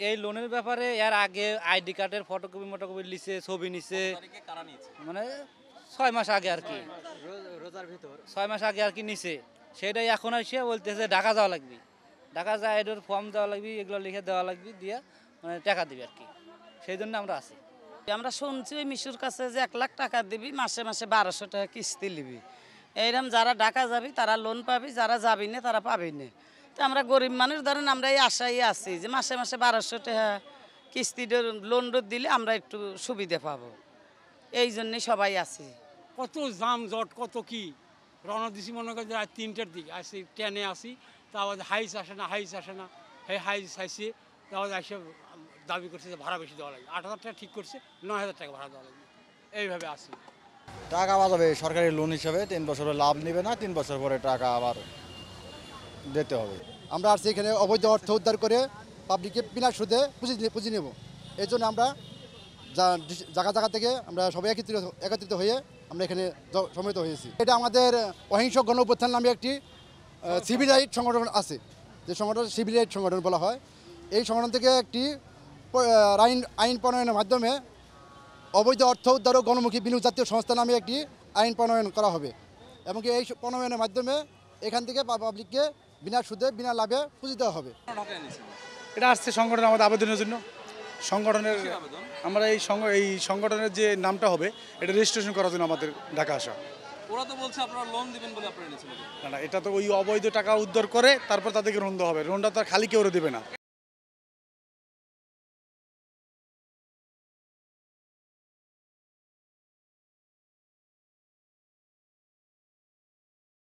এই লোনের ব্যাপারে এর আগে আইডি কার্ডের ফটোকপি লিছে, ছবি নিছে, মানে 6 মাস আগে আর কি, রোজার ভিতর 6 মাস আগে আর কি নিছে। সেটাই এখন এসে বলতেছে ঢাকা যাওয়া লাগবে, ঢাকা যায় এটার ফর্ম দেওয়া লাগবে, এগুলো লিখে দেওয়া লাগবে, দিয়ে মানে টাকা দিবে আর কি। সেই জন্য আমরা আছি। আমরা শুনছি ওই মিশুর কাছে যে 1 লাখ টাকা দিবি, মাসে মাসে 1200 টাকা কিস্তি নিবি। এইরকম যারা ঢাকা যাবি তারা লোন পাবি, যারা যাবি না তারা পাবি না। তো আমরা গরিব মানুষ, ধরেন আমরা এই আশাই আছি যে মাসে মাসে 1200 টাকা কিস্তি লোন দিলে আমরা একটু সুবিধা পাবো, এই জন্যে সবাই আছি। কত জাম জট, কত কি রওনা দিছি মনে করি রাত 3টার দিকে আসি, ট্রেনে আসি, তারপর হাইস আসে না, সেই হাইস হাইসে তারপর এসে দাবি করছে যে ভাড়া বেশি দেওয়া লাগবে। 8,000 টাকা ঠিক করছে, 9,000 টাকা ভাড়া দেওয়া লাগবে, এইভাবে আসি। টাকা বাজাবে সরকারি লোন হিসাবে, 3 বছরের লাভ নেবে না, 3 বছর পরে টাকা আবার দিতে হবে। আমরা আর সেখানে অবৈধ অর্থ উদ্ধার করে পাবলিককে বিনা সুদে পুঁজি নেব। এই জন্য আমরা জায়গা থেকে আমরা সবাই একত্রিত হয়ে আমরা এখানে সমবেত হয়েছি। এটা আমাদের অহিংস গণ অভ্যুত্থান নামে একটি সিভিল রাইট সংগঠন আছে, যে সংগঠন সিভিল রাইট সংগঠন বলা হয়। এই সংগঠন থেকে একটি আইন প্রণয়নের মাধ্যমে অবৈধ অর্থ উদ্ধার ও গণমুখী বিনিয়োগ জাতীয় সংস্থা নামে একটি আইন প্রণয়ন করা হবে, এবং এই প্রণয়নের মাধ্যমে এখান থেকে পাবলিককে বিনা সুদে বিনা লাভে পুঁজি দেওয়া হবে। এটা আসছে সংগঠন আমাদের আবেদনের জন্য। সংগঠনের আমরা এই সংগঠনের যে নামটা হবে এটা রেজিস্ট্রেশন করার জন্য আমাদের ঢাকা আসা। ওরা তো বলছে আপনারা লোন দিবেন বলে আপনারা নিয়েছিলেন। না, এটা তো ওই অবৈধ টাকা উদ্ধার করে তারপর তাদেরকে লোন দেওয়া হবে। লোনটা তো আর খালি কেউ দেবে না।